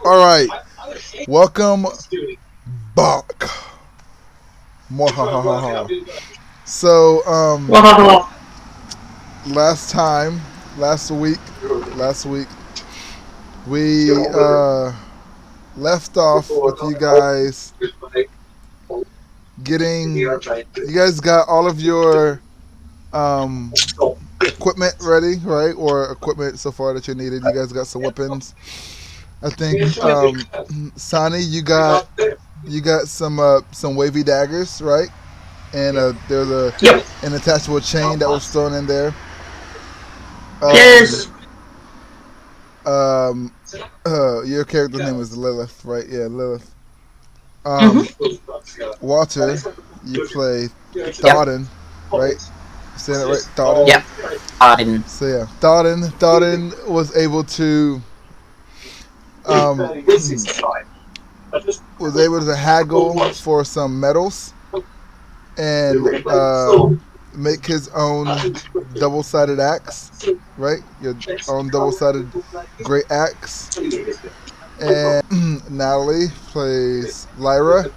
All right, welcome back. Mwahahaha. So, last time, last week, we left off with you guys getting. You guys got all of your um, equipment ready, right? Or equipment so far that you needed. You guys got some weapons. I think Sani, you got some wavy daggers, right? And there's Yep. an attachable chain that was thrown in there. Yes. Um, your character's name is Lilith, right? Yeah, Lilith. Mhm. Walter, you play Yep. Thodden, right? Saying it right, Thodden. Yep. Fine. So yeah, Thodden was able to um, was able to haggle for some metals and make his own double-sided axe, right? Your own double-sided great axe. And Natalie plays Lyra,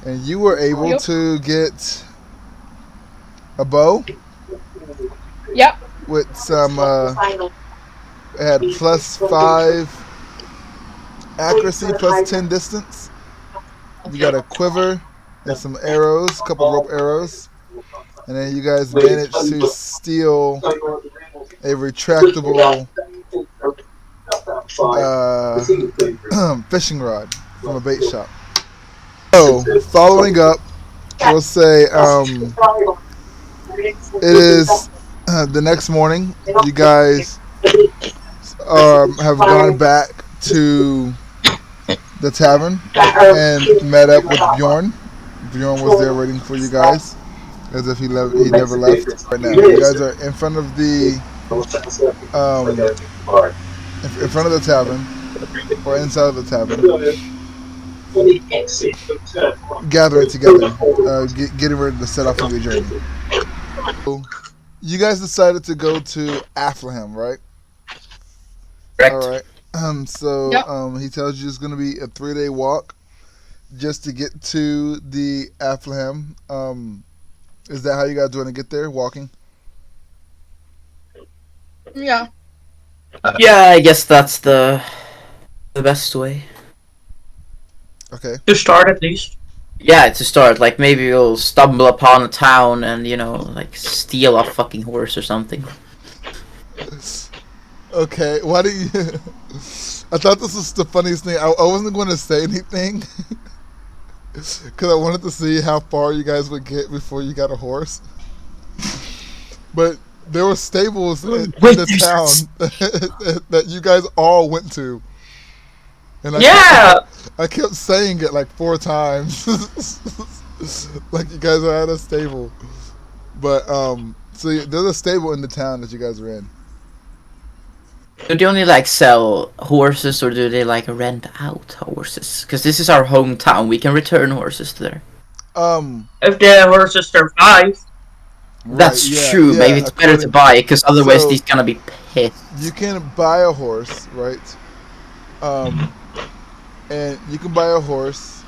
and you were able to get a bow Yep. with some. It had +5 accuracy, +10 distance. You got a quiver and some arrows, a couple rope arrows, and then you guys managed to steal a retractable fishing rod from a bait shop. So, following up, we'll say it is the next morning. You guys have gone back to the tavern and met up with Bjorn. Bjorn was there waiting for you guys, as if he never left. Right now, you guys are in front of the in front of the tavern, or inside of the tavern, gathering together, getting ready to set off on your journey. So, you guys decided to go to Alfheim, right? Correct. All right. So Yep. he tells you it's going to be a 3-day walk just to get to the Alfheim. Is that how you guys want to get there? Walking? Yeah. Yeah, I guess that's the best way. Okay. To start at least. Yeah, to start. Like maybe we'll stumble upon a town and like steal a fucking horse or something. Okay. Why do you? I thought this was the funniest thing. I wasn't going to say anything because I wanted to see how far you guys would get before you got a horse. But there were stables in the town that you guys all went to. And I kept saying it like 4 times. Like you guys are at a stable. But, so there's a stable in the town that you guys are in. Do they only sell horses, or do they rent out horses? Because this is our hometown. We can return horses there. If the horses survive. That's Right, true. Maybe it's better to buy it, because otherwise he's gonna be pissed. You can buy a horse, right? And you can buy a horse,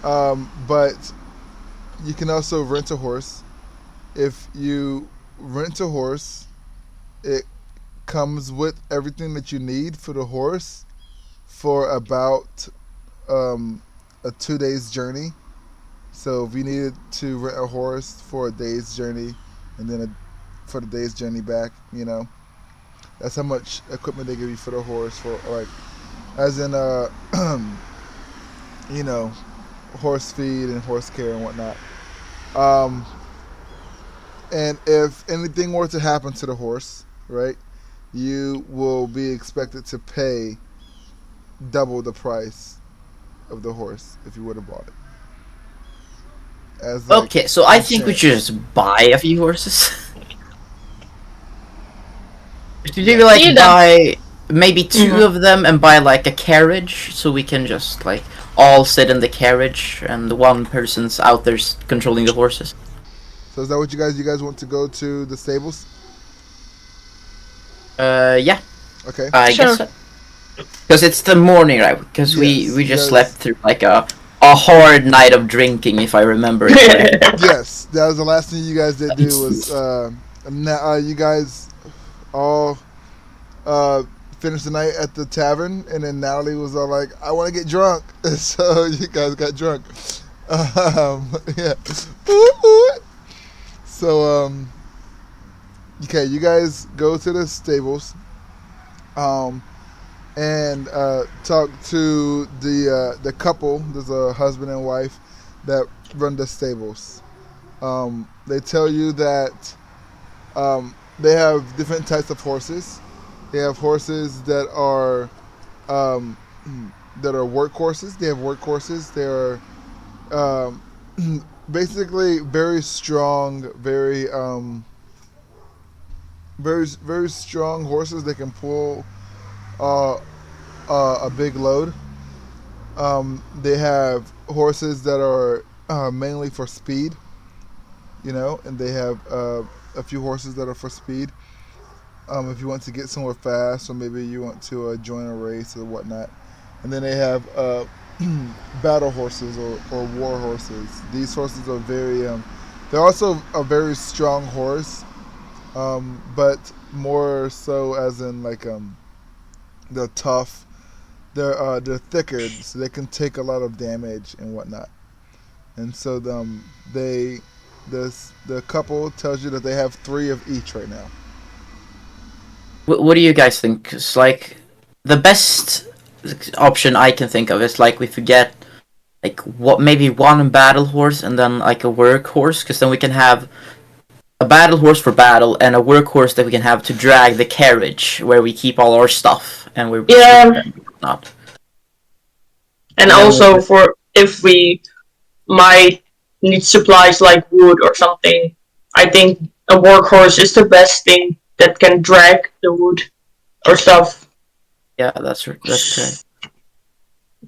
but you can also rent a horse. If you rent a horse, it comes with everything that you need for the horse for about a 2 days journey. So if you needed to rent a horse for a day's journey, and then for the day's journey back, that's how much equipment they give you for the horse, for as in horse feed and horse care and whatnot. And if anything were to happen to the horse, right, you will be expected to pay double the price of the horse if you would have bought it. Okay, so I think we should just buy a few horses. Should we buy maybe 2 of them and buy a carriage, so we can just all sit in the carriage and one person's out there controlling the horses? So is that what you guys want to go to the stables? Yeah. Okay. I guess so. Because it's the morning, right? Because Yes, we just yes. slept through like a hard night of drinking, if I remember it correctly. Yes, that was the last thing you guys did do was you guys all finished the night at the tavern, and then Natalie was all like, "I want to get drunk," so you guys got drunk. Yeah. So okay, you guys go to the stables, and talk to the couple. There's a husband and wife that run the stables. They tell you that they have different types of horses. They have horses that are work horses. They have work horses. They are basically very strong, very strong horses. They can pull a big load. They have horses that are mainly for speed, and they have a few horses that are for speed. If you want to get somewhere fast, or maybe you want to join a race or whatnot. And then they have battle horses or war horses. These horses are they're also a very strong horse, but more so as in like they're tough. They're thicker, so they can take a lot of damage and whatnot. And so the couple tells you that they have 3 of each right now. What do you guys think? 'Cause, like, the best option I can think of is like if we get like maybe one battle horse and then like a workhorse, because then we can have a battle horse for battle and a workhorse that we can have to drag the carriage where we keep all our stuff and we're not. And also for if we might need supplies like wood or something, I think a workhorse is the best thing that can drag the wood or stuff. Yeah, that's correct.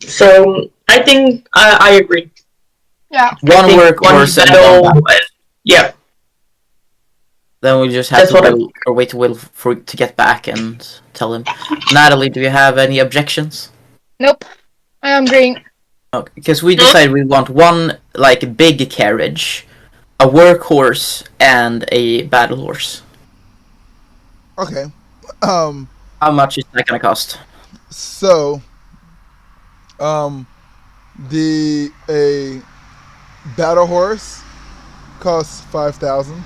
So I think I agree. Yeah. One workhorse and one. Yeah. Then we just have to wait to get back and tell him. Natalie, do you have any objections? Nope. I am agreeing. Okay, because we decided we want one like big carriage, a workhorse, and a battle horse. Okay. How much is that gonna cost? So, a battle horse costs 5,000.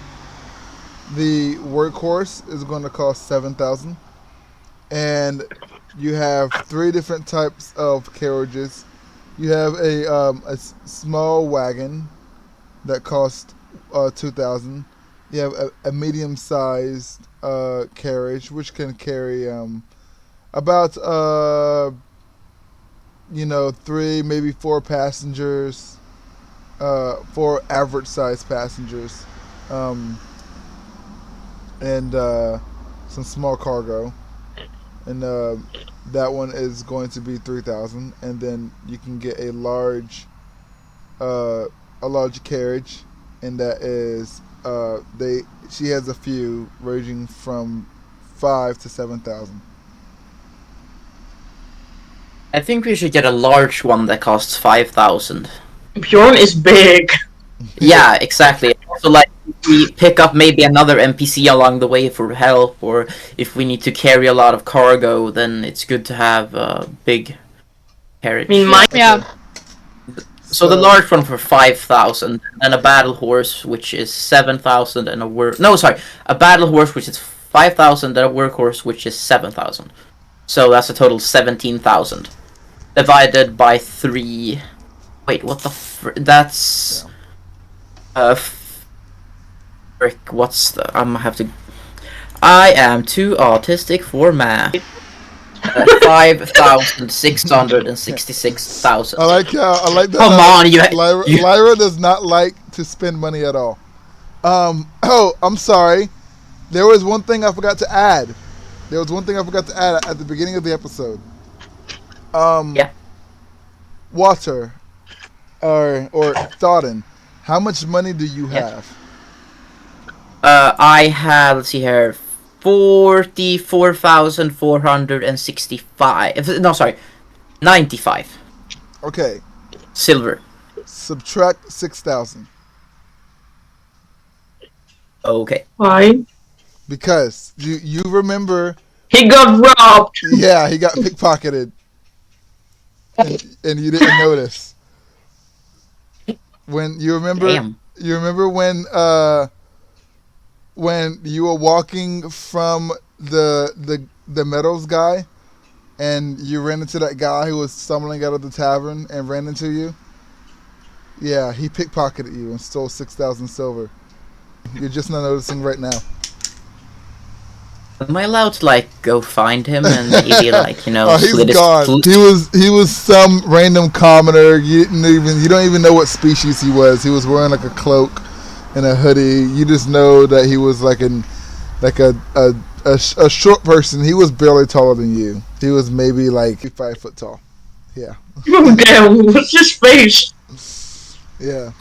The workhorse is going to cost 7,000, and you have 3 different types of carriages. You have a small wagon that costs 2,000. You have a medium-sized carriage which can carry about 3, maybe 4 passengers, 4 average-sized passengers, and some small cargo, and that one is going to be 3,000. And then you can get a large carriage, and that is she has a few ranging from 5 to 7,000. I think we should get a large one that costs 5,000. Bjorn is big. Yeah, exactly. So like, if we pick up maybe another NPC along the way for help, or if we need to carry a lot of cargo, then it's good to have a big carriage. Yeah. So the large one for 5,000, and a battle horse which is 7,000, and a battle horse which is 5,000, and a workhorse which is 7,000. So that's a total 17,000 divided by 3. Wait, what the? That's frick. What's the? I'm gonna have to. I am too autistic for math. 5,666,000. I like that. Come on, Lyra does not like to spend money at all. Oh, I'm sorry. There was one thing I forgot to add. At the beginning of the episode. Yeah. Walter, or Thoden, how much money do you have? I have. Let's see here. 44,465. No, sorry, 95 Okay. silver. Subtract 6,000 Okay. Why? because you remember. He got robbed. Yeah, he got pickpocketed, and you didn't notice. When you remember, Damn. you remember when you were walking from the metals guy, and you ran into that guy who was stumbling out of the tavern and ran into you. Yeah, he pickpocketed you and stole 6,000 silver. You're just not noticing right now. Am I allowed to like go find him and maybe like Oh, he's slit his gone. He was some random commoner. You don't even know what species he was. He was wearing like a cloak and a hoodie. You just know that he was like a short person. He was barely taller than you. He was maybe like 5 foot tall. Yeah. Damn, what's his face? Yeah.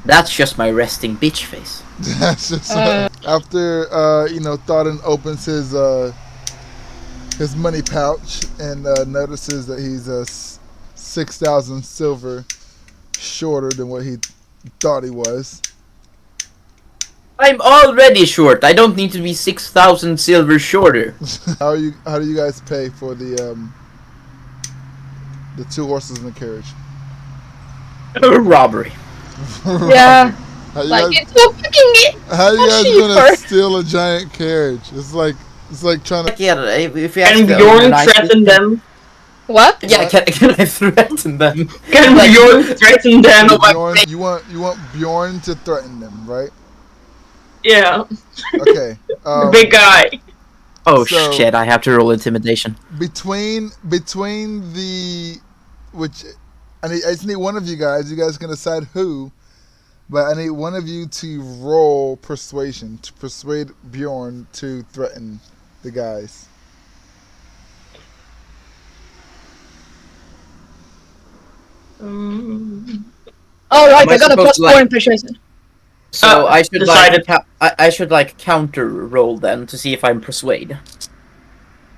That's just my resting bitch face. That's just after Thorin opens his money pouch and notices that he's 6,000 silver shorter than what he thought he was. I'm already short. I don't need to be 6,000 silver shorter. How do you guys pay for the 2 horses in the carriage? Robbery. Yeah. How you Like, guys, it's so fucking how you guys cheaper. gonna steal a giant carriage? It's like trying to. Yeah, if you Can ask the Bjorn owner threaten nicely- them? What? Yeah, can I threaten them? Can Like- Bjorn threaten them? Bjorn, you want Bjorn to threaten them, right? Yeah, Okay. big guy. Oh So- shit! I have to roll intimidation. Between the which I just need one of you guys. You guys can decide who, but I need one of you to roll persuasion to persuade Bjorn to threaten the guys. Oh, right, Am I I got a supposed plus to, 4 like- in persuasion. So I should decided. I should like counter roll then to see if I'm persuade.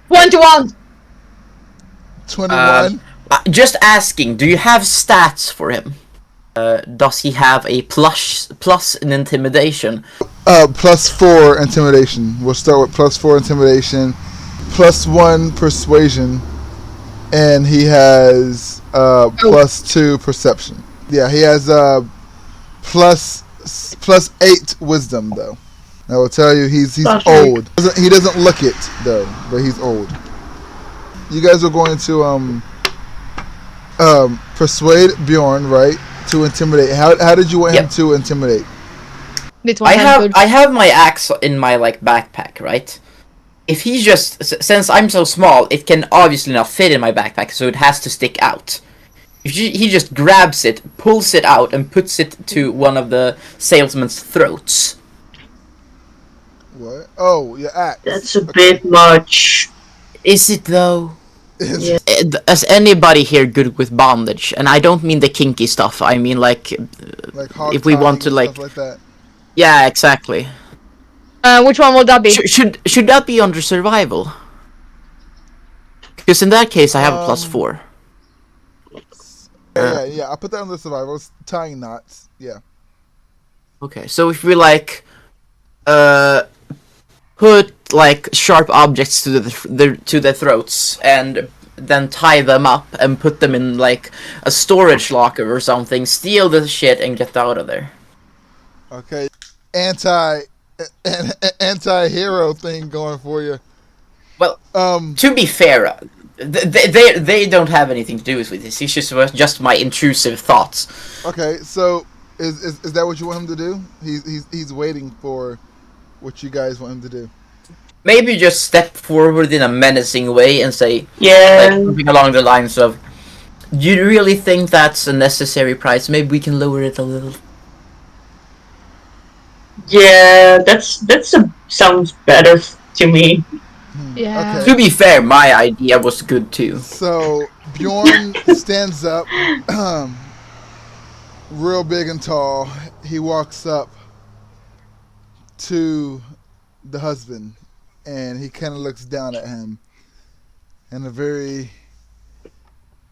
21! 21. Just asking, do you have stats for him? Does he have a plus in intimidation? +4 intimidation. We'll start with +4 intimidation, +1 persuasion, and he has +2 perception. Yeah, he has +8 wisdom though. I will tell you, he's That's old. He doesn't look it though, but he's old. You guys are going to persuade Bjorn, right? To intimidate. How did you want him Yep. to intimidate? This one I have my axe in my like backpack, right? If he just since I'm so small, it can obviously not fit in my backpack, so it has to stick out. If he just grabs it, pulls it out, and puts it to one of the salesman's throats. What? Oh, your axe. That's a bit much. Is it though? Yeah. Is anybody here good with bondage? And I don't mean the kinky stuff. I mean like, Like hog if we want to tying and like, stuff like that. yeah, exactly. Which one will that be? Should that be under survival? Because in that case, I have a +4. Yeah. I'll put that on the survival. It's tying knots. Yeah. Okay, so if we like, put like sharp objects to the throats and then tie them up and put them in like a storage locker or something, steal the shit and get out of there. Okay. Anti-hero thing going for you. Well, to be fair, they don't have anything to do with this. It's just my intrusive thoughts. Okay, so is that what you want him to do? He's waiting for what you guys want him to do. Maybe just step forward in a menacing way and say, Yeah. like, something along the lines of, "Do you really think that's a necessary price? Maybe we can lower it a little." Yeah, sounds better to me. Yeah. Okay. To be fair, my idea was good too. So Bjorn stands up, real big and tall. He walks up to the husband, and he kind of looks down at him, and a very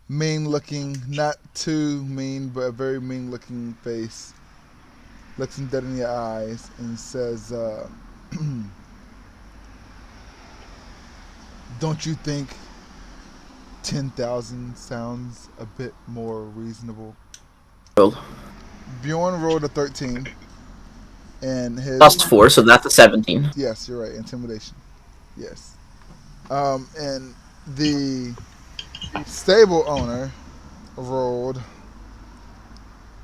mean-looking, not too mean, but a very mean-looking face, looks him dead in the eyes, and says, "Don't you think 10,000 sounds a bit more reasonable?" Roll. Bjorn rolled a 13, and his +4, so that's a 17. Yes, you're right. Intimidation. Yes. And the stable owner rolled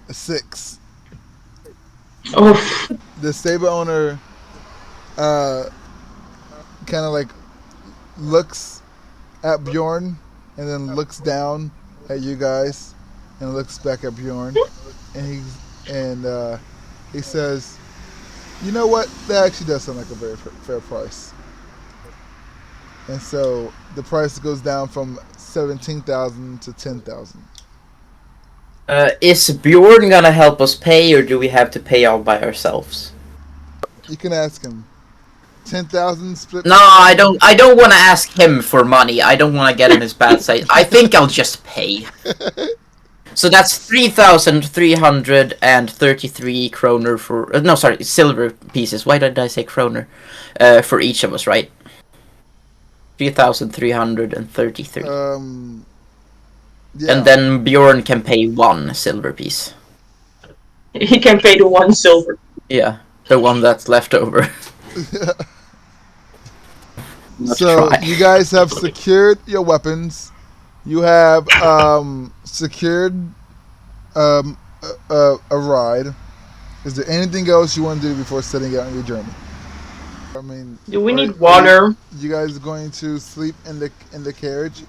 a 6. Oh, The stable owner kind of like looks at Bjorn and then looks down at you guys and looks back at Bjorn, and he says, "You know what? That actually does sound like a very fair price." And so the price goes down from 17,000 to 10,000. Is Bjorn gonna help us pay, or do we have to pay all by ourselves? You can ask him. 10,000 split. No, I don't want to ask him for money. I don't want to get in his bad side. I think I'll just pay. So that's 3,333 kroner for... no, sorry, silver pieces. Why did I say kroner? For each of us, right? 3,333. Yeah. And then Bjorn can pay 1 silver piece. he can pay the 1 silver. Yeah, the one that's left over. So you guys have secured your weapons. You have secured a ride. Is there anything else you want to do before setting out on your journey? I mean, Do we need water? You guys going to sleep in the carriage?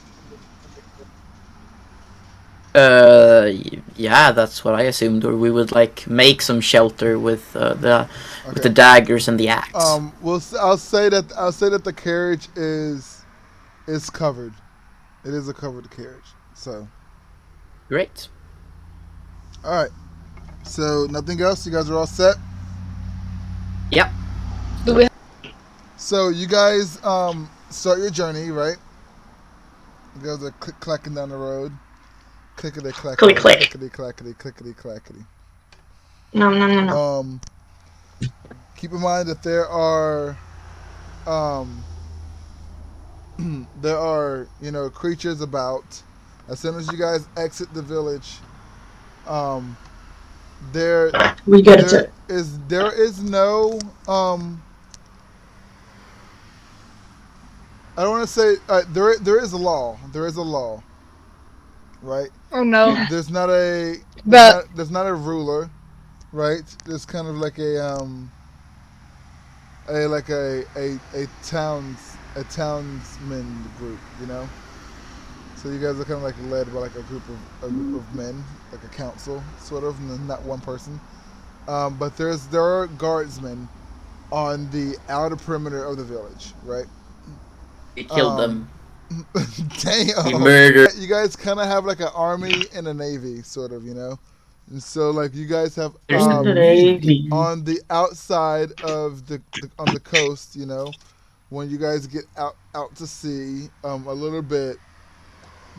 Yeah, that's what I assumed. Or we would like make some shelter with the daggers and the axe. Well, I'll say that the carriage is covered. It is a covered carriage. So. Great. All right. So nothing else. You guys are all set. Yep. So you guys start your journey, right? You guys are clacking down the road. Clickety clackety. Click. Clickety clackety. Clickety clackety. No. Keep in mind that there are creatures about. As soon as you guys exit the village, there is no I don't want to say there is a law. There is a law, right? Oh no. There's not a ruler, right? There's kind of like a townsman group, you know. So you guys are kind of like led by like a group of men, like a council, sort of, and not one person. But there are guardsmen on the outer perimeter of the village, right? We killed them. Damn. We murdered. You guys kind of have like an army and a navy, sort of, you know. And so like you guys have on the outside of on the coast, you know, when you guys get out to sea, a little bit.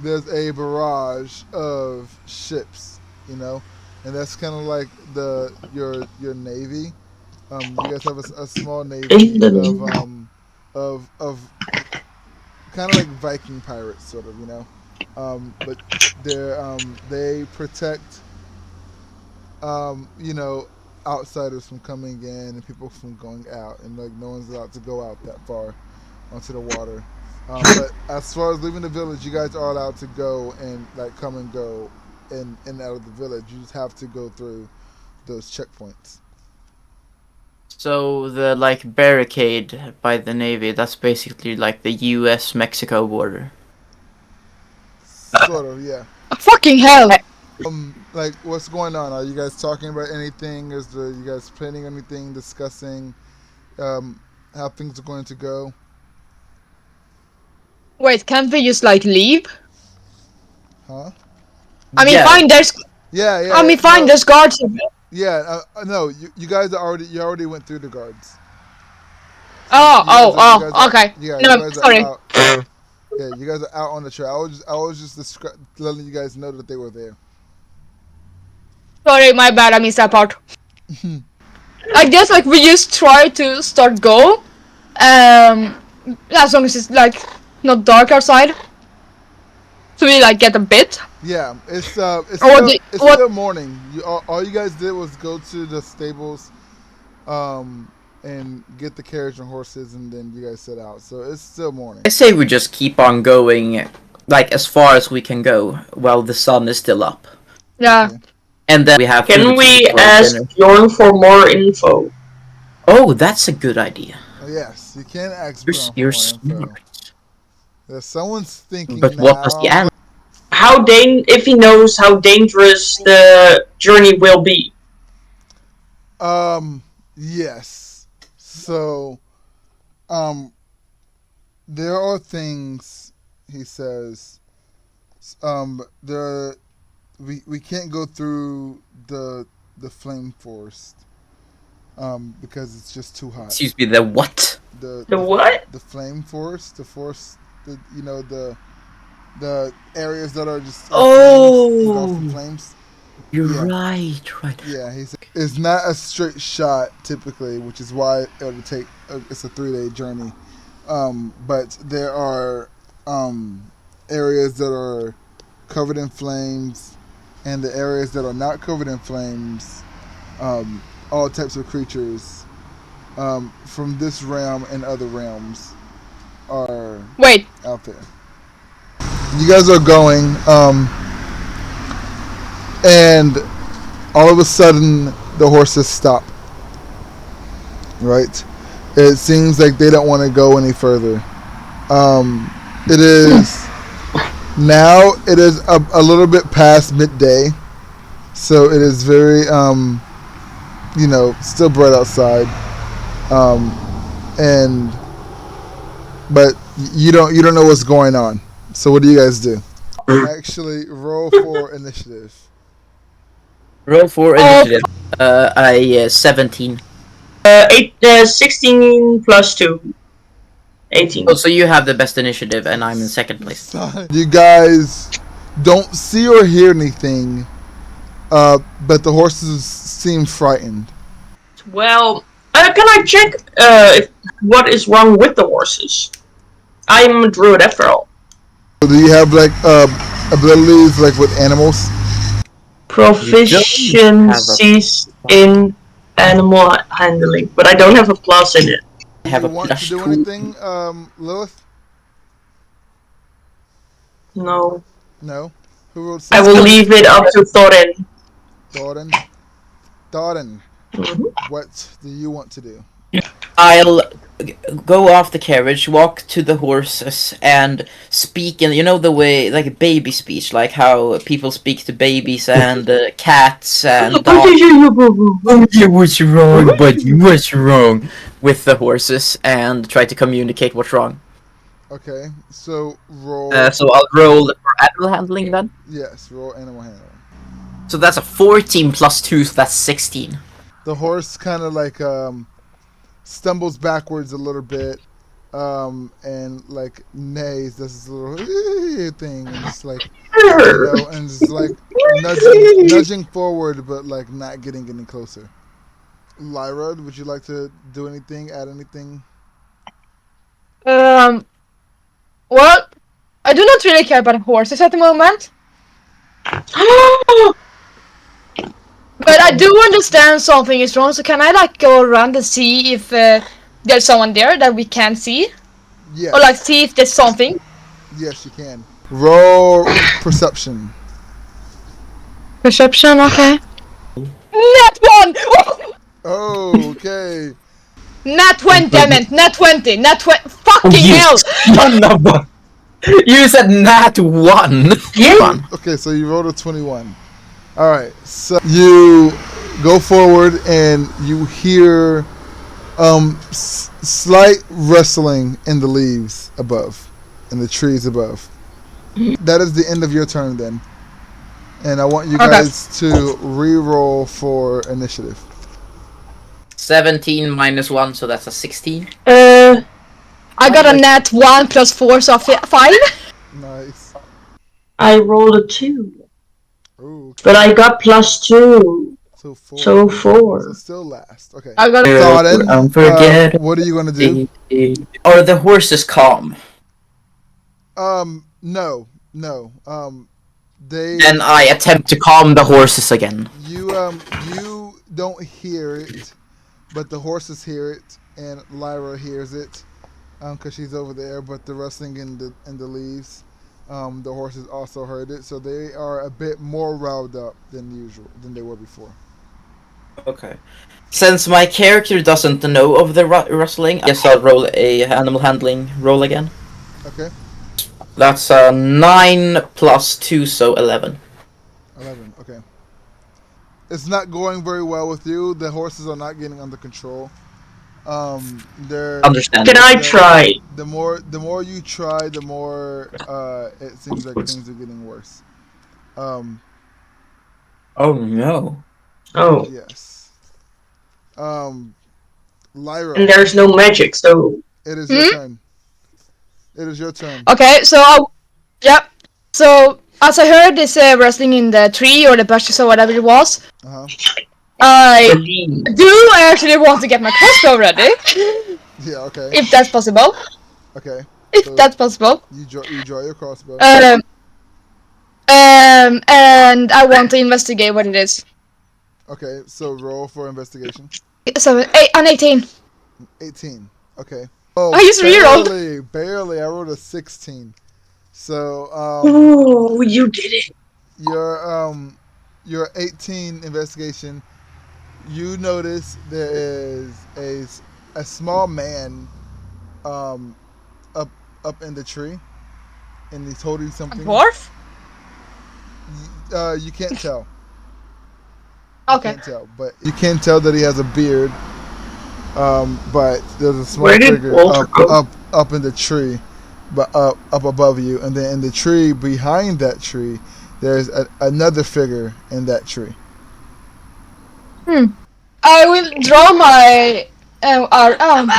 There's a barrage of ships, you know, and that's kind of like your navy. You guys have a small navy of kind of like Viking pirates, sort of, you know. But they protect outsiders from coming in and people from going out, and like no one's allowed to go out that far onto the water. But as far as leaving the village, you guys are allowed to go and like come and go in and out of the village. You just have to go through those checkpoints. So the like barricade by the navy, that's basically like the U.S.-Mexico border. Sort of, yeah. Fucking hell! Like, what's going on? Are you guys talking about anything? You guys planning anything? Discussing how things are going to go? Wait, can't we just like leave? Huh? I mean, Yeah. fine. There's. Yeah. I mean, fine. No, There's guards. yeah, no. You guys you already went through the guards. Okay. Yeah, No, you guys are sorry. out. Yeah, you guys are out on the trail. I was just letting you guys know that they were there. Sorry, my bad. I missed that part. I guess like we just try to start go. As long as it's like not dark outside. So we like get a bit. Yeah, it's What? still morning. All you guys did was go to the stables, and get the carriage and horses, and then you guys set out. So it's still morning. I say we just keep on going, like as far as we can go while the sun is still up, Yeah. Okay. and then we have. Can food we for ask dinner. Bjorn for more info? Oh, that's a good idea. Oh, yes, you can ask You're, Bjorn for you're more info. smart. Yeah, someone's thinking But now. what does the answer? If he knows how dangerous the journey will be. Yes. So, there are things, he says. We can't go through the flame forest. Because it's just too hot. Excuse me, the what? The what? The flame forest, the forest, the areas that are just engulfed in flames. You're Yeah. right. Yeah, it's not a straight shot typically, which is why it'll take. It's a 3-day journey, but there are areas that are covered in flames, and the areas that are not covered in flames, all types of creatures from this realm and other realms are Wait. out there. You guys are going, and all of a sudden the horses stop. Right? It seems like they don't want to go any further. It is now. It is a little bit past midday, so it is very still bright outside, but you don't know what's going on. So what do you guys do? Actually, roll for initiative. Roll for initiative. 17. 16 plus 2. 18. Oh, so you have the best initiative, and I'm in second place. You guys don't see or hear anything, but the horses seem frightened. Well, can I check what is wrong with the horses? I'm a druid after all. Do you have like abilities like with animals? Proficiencies in animal handling, but I don't have a plus in it. Do Have you a want to plus do 2. anything, Lilith? No. No. Who wrote? I will leave it up to Thorin. Thorin. Mhm. What do you want to do? I'll go off the carriage, walk to the horses, and speak in, the way, like a baby speech, like how people speak to babies and cats and dogs. You was wrong, but you was wrong, with the horses, and try to communicate what's wrong. Okay, so roll. So I'll roll for animal handling then. Yes, roll animal handling. So that's a 14 plus 2, so that's 16. The horse kind of like stumbles backwards a little bit, and like neighs, does this little thing, and it's like, and it's like nudging forward, but like not getting any closer. Lyra, would you like to do anything? Add anything? Well, I do not really care about horses at the moment. But I do understand something is wrong, so can I like go around and see if there's someone there that we can't see? Yes. Or like see if there's something? Yes, you can. Roll perception. Perception, okay. Nat 1! Oh, okay. Nat 20, damn it! Nat 20! Nat 20! Fucking hell! Son of a... You said nat 1! Yeah. Okay, so you rolled a 21. Alright, so you go forward and you hear slight rustling in the leaves above, in the trees above. That is the end of your turn then. And I want you guys to re-roll for initiative. 17 minus 1, so that's a 16. I got a net 1 plus 4, so 5. Nice. I rolled a 2. Ooh, okay. But I got +2. So 4. So 4. So still last. Okay. I got Thauden, what are you gonna do? Are the horses calm? No. They. Then I attempt to calm the horses again. You don't hear it, but the horses hear it, and Lyra hears it, cause she's over there. But the rustling in the leaves, the horses also heard it, so they are a bit more riled up than they were before. Okay. Since my character doesn't know of the rustling, I guess I'll roll a animal handling roll again. Okay. That's 9 plus 2, so 11. 11. Okay. It's not going very well with you. The horses are not getting under control. They're. Understandable. Can I try? The more you try, the more it seems like things are getting worse. Oh no. Oh. Yes. Lyra. And there's no magic, so. It is your turn. It is your turn. Okay, so yep. So as I heard this wrestling in the tree or the bushes or whatever it was, I do actually want to get my crossbow ready. Yeah. Okay. If that's possible. Okay. If So that's possible. you draw your crossbow. And I want to investigate what it is. Okay. So roll for investigation. So an 18. 18. Okay. Oh, I just rerolled. Barely. I rolled a 16. So Ooh, you did it. Your 18 investigation. You notice there is a small man, up in the tree, and he's holding A something. dwarf? You can't tell. Okay. Can't tell, but you can tell that he has a beard. But there's a small Where did figure Walter go? up in the tree, but up above you, and then in the tree behind that tree, there's another figure in that tree. I will draw my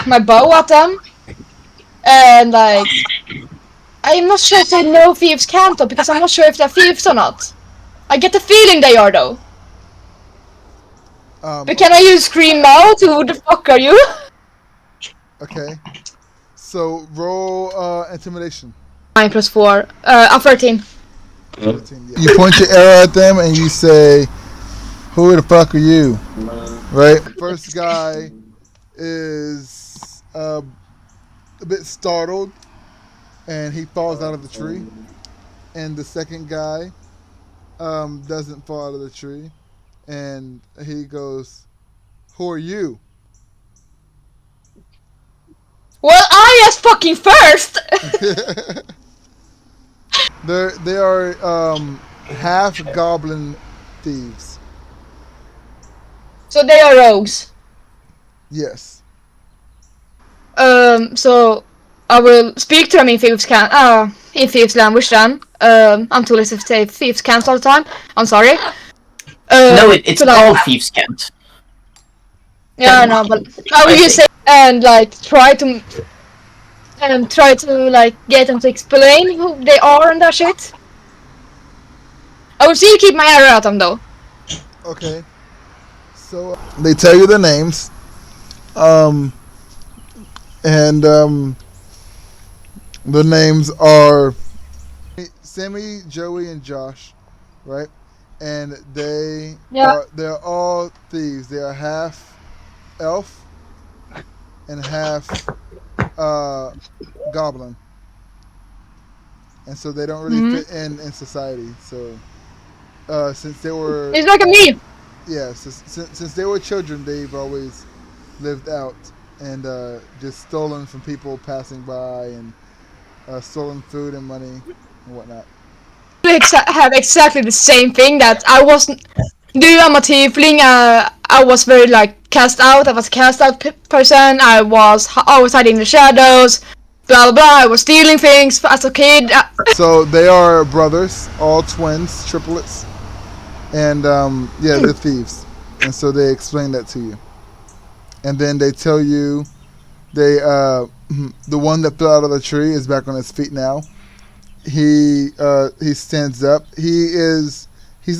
my bow at them, and like I'm not sure if they know thieves can't though, because I'm not sure if they're thieves or not. I get the feeling they are though. But can I use scream out? Who the fuck are you? Okay. So roll intimidation. 9 plus 4. 13. 13, yeah. You point your arrow at them and you say, "Who the fuck are you?" Right. First guy is a bit startled, and he falls out of the tree. And the second guy doesn't fall out of the tree, and he goes, "Who are you?" Well, I asked fucking first! They are half goblin thieves. So they are rogues. Yes. So I will speak to them in thieves language then. I'm too lazy to say thieves can't all the time. I'm sorry. No, it's so called Thieves' Cant. Yeah, I know, but I will just say and like try to like get them to explain who they are and that shit. I will still keep my arrow at them though. Okay. So they tell you their names, and the names are Sammy, Joey, and Josh, right? And they're all thieves. They are half elf and half goblin, and so they don't really fit in society. So since they were It's like a me. yeah, since they were children, they've always lived out and just stolen from people passing by and stolen food and money and whatnot. Have exactly the same thing that I wasn't. I'm a tiefling. I was very like cast out. I was a cast out person. I was always hiding in the shadows. Blah blah blah. I was stealing things as a kid. So they are brothers, all twins, triplets, and they're thieves, and so they explain that to you. and then they tell you the one that fell out of the tree is back on his feet now. He stands up. He's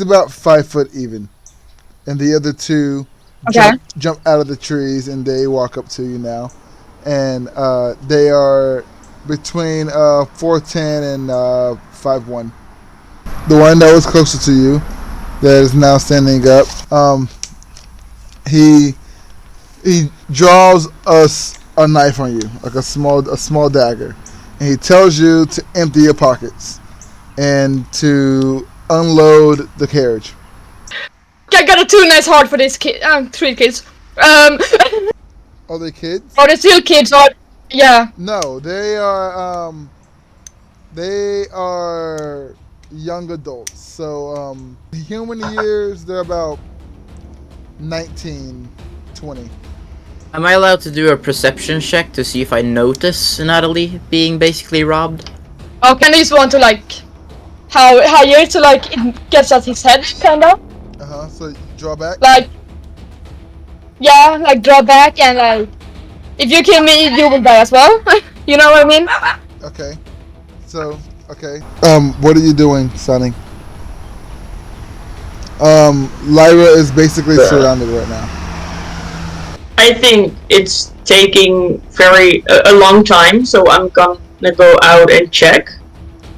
about 5 foot even, and the other two jump out of the trees and they walk up to you now, and they are between 4'10" and 5'1". The one that was closer to you, that is now standing up, he draws a knife on you, like a small dagger, and he tells you to empty your pockets and to unload the carriage. I got a too nice heart for this kid. 3 kids. Are they kids? Are they still kids? Or yeah. No, they are young adults. So human years, they're about 19, 20. Am I allowed to do a perception check to see if I notice Natalie being basically robbed? Okay, I just want to like how you to like it gets at his head, kind of. So draw back. Like, yeah, like draw back and like, if you kill me, you will die as well. You know what I mean? Okay. So okay. What are you doing, Sonny? Lyra is basically surrounded right now. I think it's taking a long time, so I'm gonna go out and check.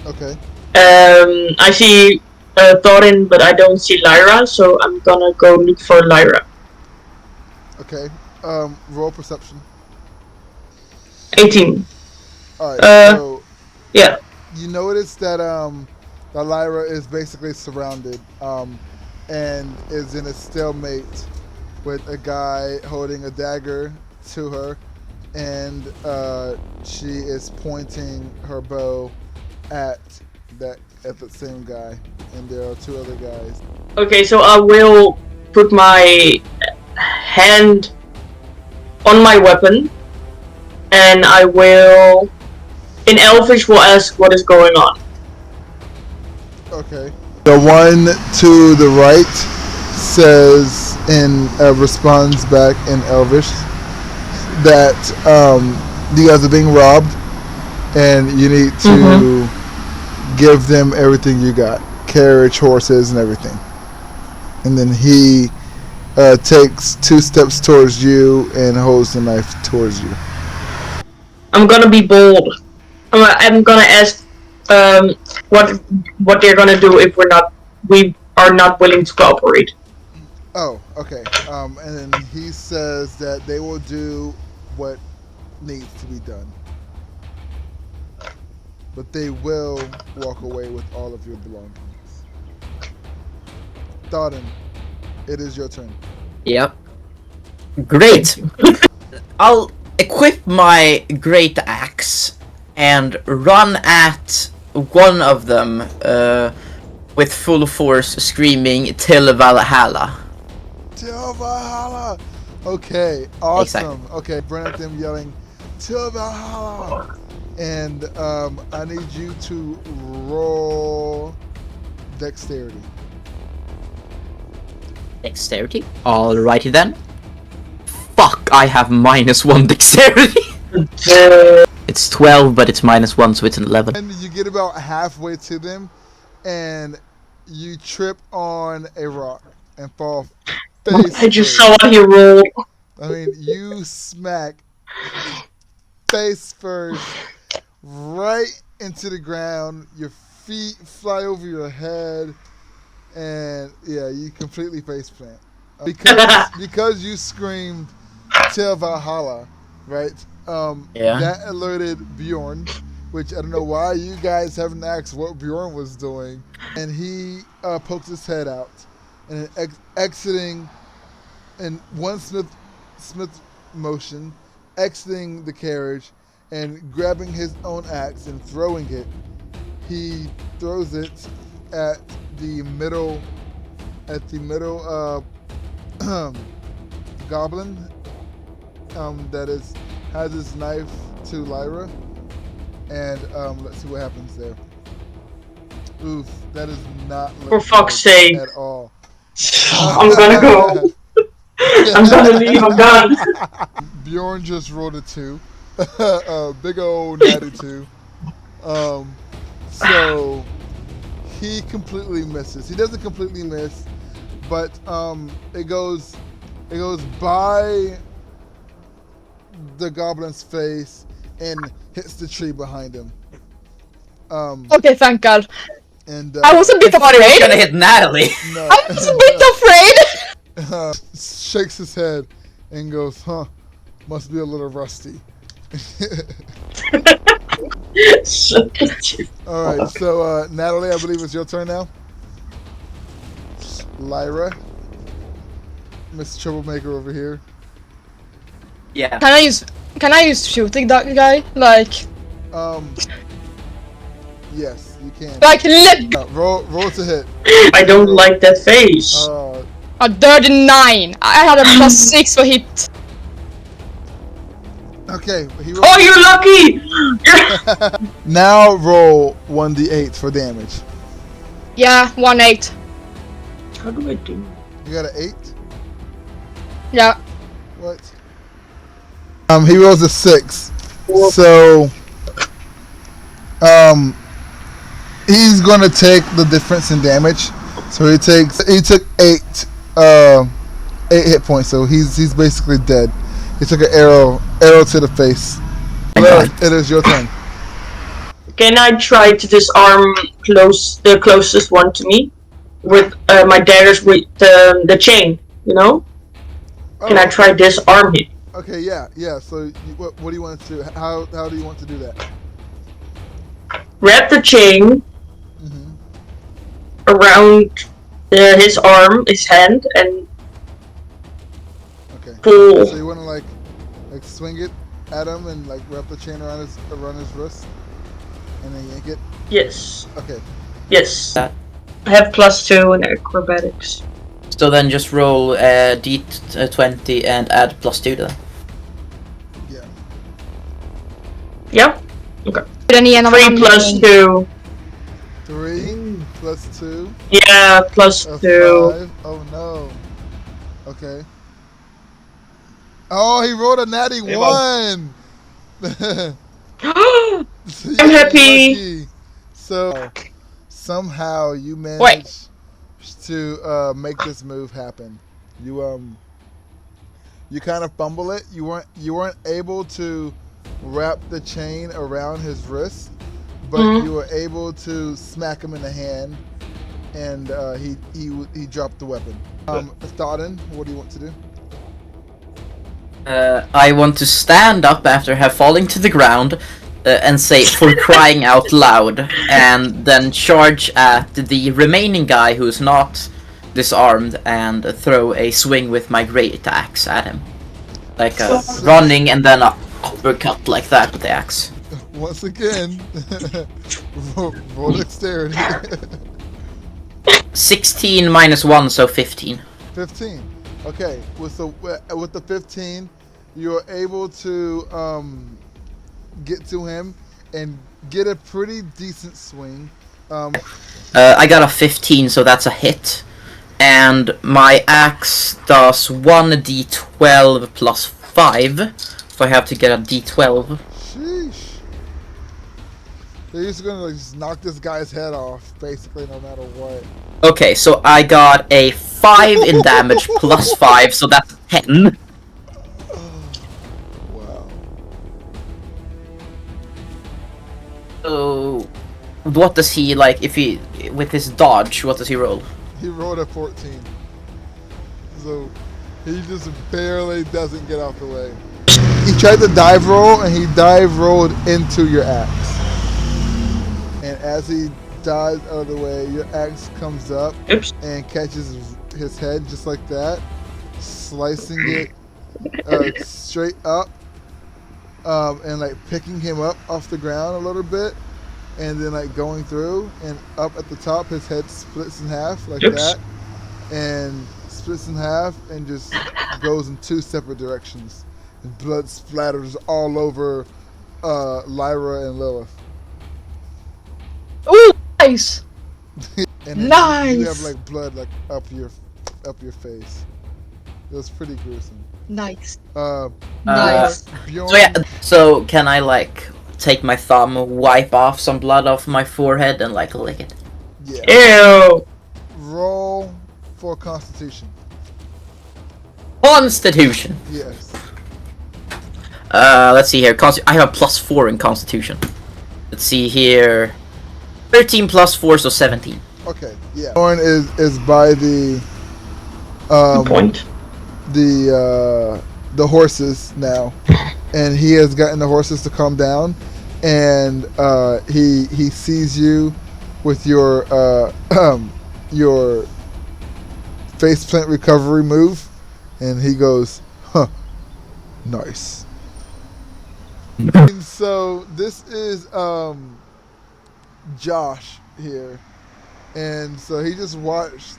Okay. I see Thorin, but I don't see Lyra, so I'm gonna go look for Lyra. Okay. Roll perception. 18. All right. So Yeah. you notice that that Lyra is basically surrounded, and is in a stalemate with a guy holding a dagger to her, and she is pointing her bow at the same guy, and there are 2 other guys. Okay, so I will put my hand on my weapon, and I will, in Elvish, will ask what is going on. Okay. The one to the right says responds back in Elvish that you guys are being robbed, and you need to give them everything you got, carriage, horses, and everything. And then he takes 2 steps towards you and holds the knife towards you. I'm gonna be bold. I'm gonna ask what they're gonna do if we are not willing to cooperate. Oh, okay. And then he says that they will do what needs to be done, but they will walk away with all of your belongings. Thorin, it is your turn. Yep. Great. I'll equip my great axe and run at one of them with full force, screaming "Till Valhalla!" Till Valhalla! Okay, awesome. Exactly. Okay, run at them yelling, Till Valhalla! And I need you to roll dexterity. Dexterity? Alrighty then. Fuck, I have -1 dexterity! It's 12, but it's -1, so it's an 11. And you get about halfway to them, and you trip on a rock and fall face I just first. saw what he rolled. I mean, you smack face first right into the ground. Your feet fly over your head, and yeah, you completely faceplant. Because you screamed "Till Valhalla," right? Yeah. That alerted Bjorn, which I don't know why you guys haven't asked what Bjorn was doing, and he pokes his head out and exiting in one Smith motion, exiting the carriage and grabbing his own axe and throwing it. He throws it at the middle goblin that has his knife to Lyra, and let's see what happens there. Oof, that is not For fuck's sake. at all. I'm gonna go. I'm gonna leave a gun. Bjorn just rolled a 2. Big old natty 2. So he completely misses. He doesn't completely miss, but it goes by the goblin's face and hits the tree behind him. Okay, thank God. And I was a bit I thought he was afraid. gonna hit Natalie. no, I was a bit afraid. shakes his head and goes, "Huh, must be a little rusty." All right, so Natalie, I believe it's your turn now. Lyra, Miss Troublemaker over here. Yeah. Can I use shooting that guy? Like Yes, you can. Roll to hit. I don't like that face. A 39. I had a +6 for hit. Okay, he Oh, you're lucky! Now roll 1d8 for damage. Yeah, 1/8. How do I do? You got an 8? Yeah. What? He rolls a 6. So he's gonna take the difference in damage. So he took 8 hit points. So he's basically dead. He took an arrow to the face. It is your turn. Can I try to disarm the closest one to me with my daggers with the chain? You know? Can I try disarm it? Okay, yeah. So what do you want to do? How do you want to do that? Wrap the chain around his arm, his hand, and pull. So you want to like swing it at him and like wrap the chain around his wrist, and then yank it. Yes. Okay. Yes. I have +2 in acrobatics. So then just roll d20 and add +2 to that. Yeah. Yeah. Okay. 3 +2. 3 plus 2. Yeah, +2. 5. Oh no. Okay. Oh, he rolled a natty 1. I'm happy. Lucky. So somehow you managed to make this move happen. You kind of fumble it. You weren't able to wrap the chain around his wrist, but you were able to smack him in the hand, and he dropped the weapon. Thodden, what do you want to do? I want to stand up after have falling to the ground and say "for crying out loud," and then charge at the remaining guy who's not disarmed and throw a swing with my great axe at him, like running and then a uppercut like that with the axe. Once again, roll dexterity. 16 minus 1, so 15. 15. Okay, with the 15, you're able to get to him and get a pretty decent swing. I got a 15, so that's a hit. And my axe does 1d12 plus 5, so I have to get a d12. Sheesh. They're just gonna just knock this guy's head off, basically, no matter what. Okay, so I got a 5 in damage plus 5, so that's 10. Wow. So, what does he, like, with his dodge, what does he roll? He rolled a 14. So, he just barely doesn't get out the way. He tried to dive roll, and he dive rolled into your axe. And as he dives out of the way, your axe comes up and catches his head just like that, slicing it straight up, and like picking him up off the ground a little bit, and then like going through and up at the top, his head splits in half like that, and splits in half and just goes in 2 separate directions. And blood splatters all over Lyra and Lilith. Ooh, nice. And Nice. you have like blood like up your face. It was pretty gruesome. Nice. Bjorn, Nice. Bjorn, So yeah, so can I like take my thumb, wipe off some blood off my forehead, and like lick it? yeah. Ew. Roll for Constitution. Constitution. Yes. Let's see here. I have a +4 in Constitution. Let's see here. 13 plus 4, so 17. Okay. Yeah. Bjorn is by the Good point. the horses now, and he has gotten the horses to calm down, and he sees you with your your faceplant recovery move, and he goes, "Huh, nice." And so this is Josh here, and so he just watched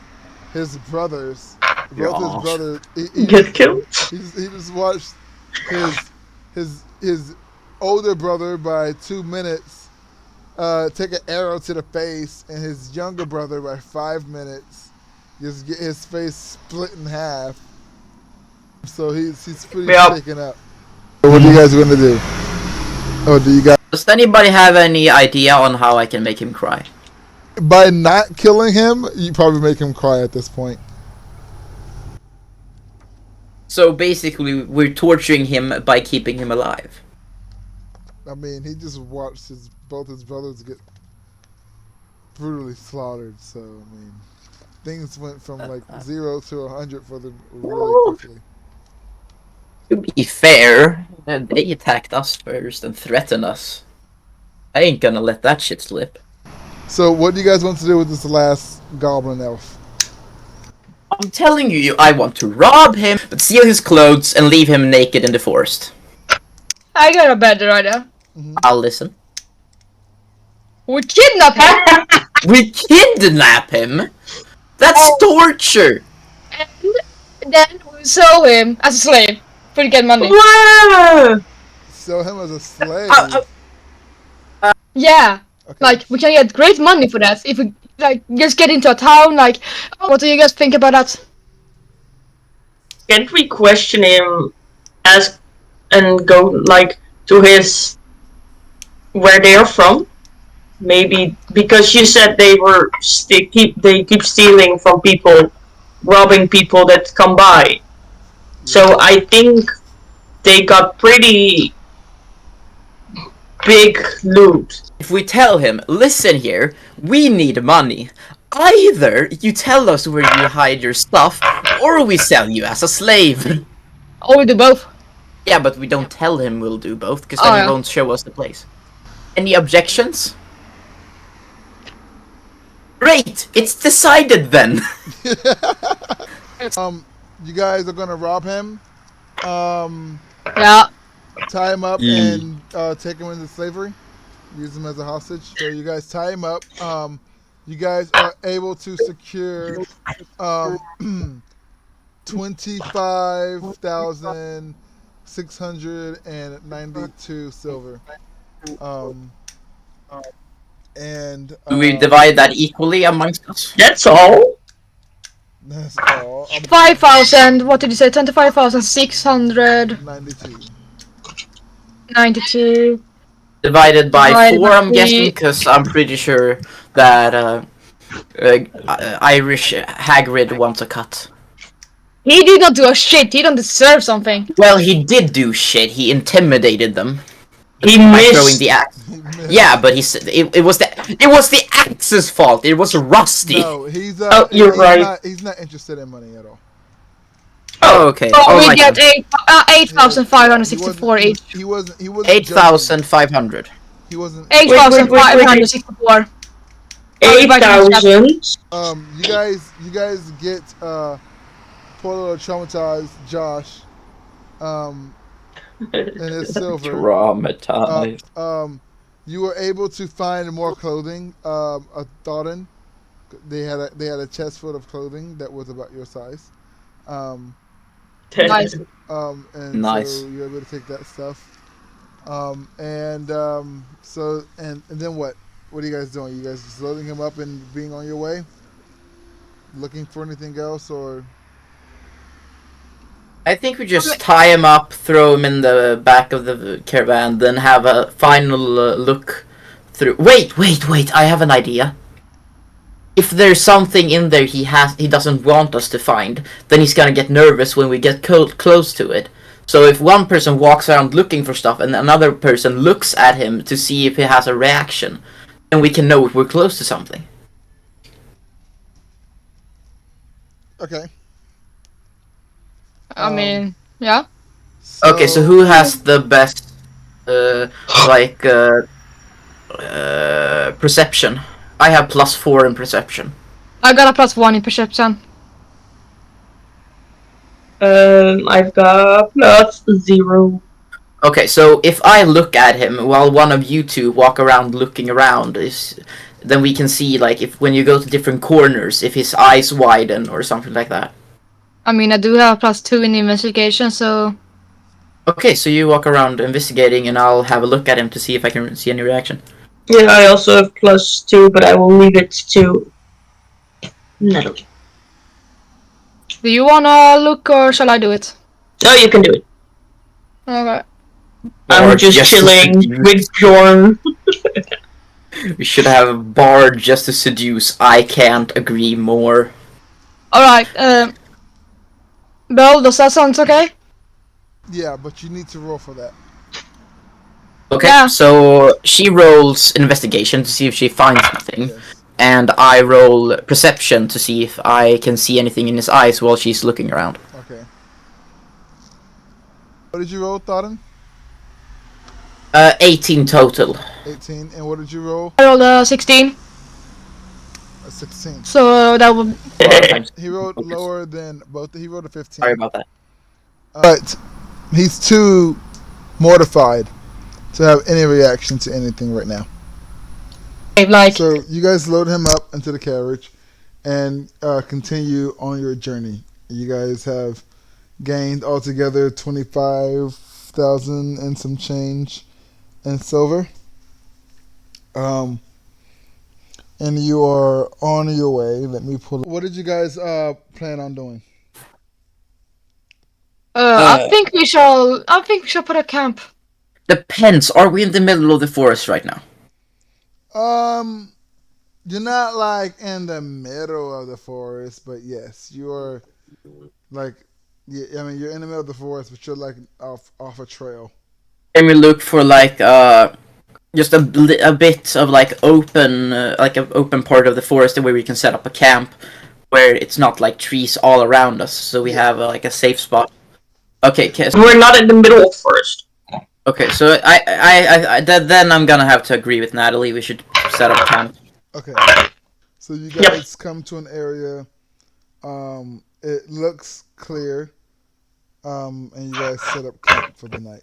his brothers, both his Josh. brothers, he Get killed. he just watched his older brother by 2 minutes take an arrow to the face, and his younger brother by 5 minutes just get his face split in half. So he's pretty Yep. shaken up. So what are you guys gonna do? Oh, do you guys Does anybody have any idea on how I can make him cry? by not killing him? You probably make him cry at this point. So basically, we're torturing him by keeping him alive. I mean, he just watched both his brothers get brutally slaughtered. So I mean, things went from like 0 to 100 for them really quickly. To be fair, they attacked us first and threatened us. I ain't gonna let that shit slip. So what do you guys want to do with this last goblin elf? I'm telling you, I want to rob him, but steal his clothes and leave him naked in the forest. I got a better idea. I'll listen. We kidnap him We kidnap him? That's torture! and then we sell him as a slave for to get money. Wow. Sell him as a slave. Yeah. Okay. Like, we can get great money for that if we, like, just get into a town, like, what do you guys think about that? Can't we question him, ask, and go like to his where they are from? Maybe because you said they keep stealing from people, robbing people that come by. So I think they got pretty big loot. If we tell him, listen here, we need money. Either you tell us where you hide your stuff, or we sell you as a slave. Or we do both. Yeah, but we don't tell him we'll do both, because Oh, then yeah. he won't show us the place. Any objections? Great! It's decided then! You guys are gonna rob him, Yeah. tie him up, and take him into slavery. Use him as a hostage. So you guys tie him up. You guys are able to secure 25,692 silver. And Do we divide that equally amongst us? That's all. that's all. 5,000, what did you say? 25,692. 92. Divided by Divided 4, by I'm guessing, three. because I'm pretty sure that Irish Hagrid wants a cut. He did not do a shit, he don't deserve something. Well, he did do shit. He intimidated them He by throwing missed. the axe. Yeah, but it was the axe's fault. It was rusty. No, he's Oh, you're he's right. He's not interested in money at all. Oh, okay. So Oh we my get God. 8,564 each. He wasn't. 8,500. He wasn't. 8,564. 8,000. You guys get poor little traumatized Josh. And his silver. Traumatized. You were able to find more clothing. A Thorin. They had a chest full of clothing that was about your size. Nice. And Nice. so you're able to take that stuff. So and then what? What are you guys doing? You guys just loading him up and being on your way? Looking for anything else, or I think we just tie him up, throw him in the back of the caravan, then have a final look through. Wait! I have an idea. If there's something in there he doesn't want us to find, then he's gonna get nervous when we get close to it. So if one person walks around looking for stuff and another person looks at him to see if he has a reaction, then we can know if we're close to something. Okay. I mean, yeah. Okay, so who has the best, perception? I have +4 in perception. I got a +1 in perception. I've got +0. Okay, so if I look at him while one of you two walk around looking around, then we can see, like, if when you go to different corners, if his eyes widen or something like that. I mean, I do have a +2 in investigation, so... Okay, so you walk around investigating and I'll have a look at him to see if I can see any reaction. Yeah, I also have +2, but I will leave it to Natalie. Do you wanna look or shall I do it? Oh, you can do it. Okay. I'm just chilling with Bjorn. We should have a bard just to seduce. I can't agree more. Alright, Bill, does that sound okay? Yeah, but you need to roll for that. Okay, Yeah. so she rolls investigation to see if she finds anything, Yes. and I roll perception to see if I can see anything in his eyes while she's looking around. Okay. What did you roll, Thorin? 18 total. 18. And what did you roll? I rolled a 16, A 16. so that would... He rolled lower than both. He rolled a 15. Sorry about that. But he's too mortified to have any reaction to anything right now. Like, So you guys load him up into the carriage and continue on your journey. You guys have gained altogether 25,000 and some change in silver. And you are on your way. Let me pull. What did you guys plan on doing? I think we shall put a camp. Depends. Are we in the middle of the forest right now? You're not like in the middle of the forest, but yes, you are. Like, yeah, I mean, you're in the middle of the forest, but you're like off a trail. Can we look for like just a bit of like open like an open part of the forest where we can set up a camp where it's not like trees all around us, so we have like a safe spot. Okay, We're not in the middle of forest. okay, so then I'm gonna have to agree with Natalie. We should set up camp. Okay. So you guys come to an area. It looks clear. And you guys set up camp for the night.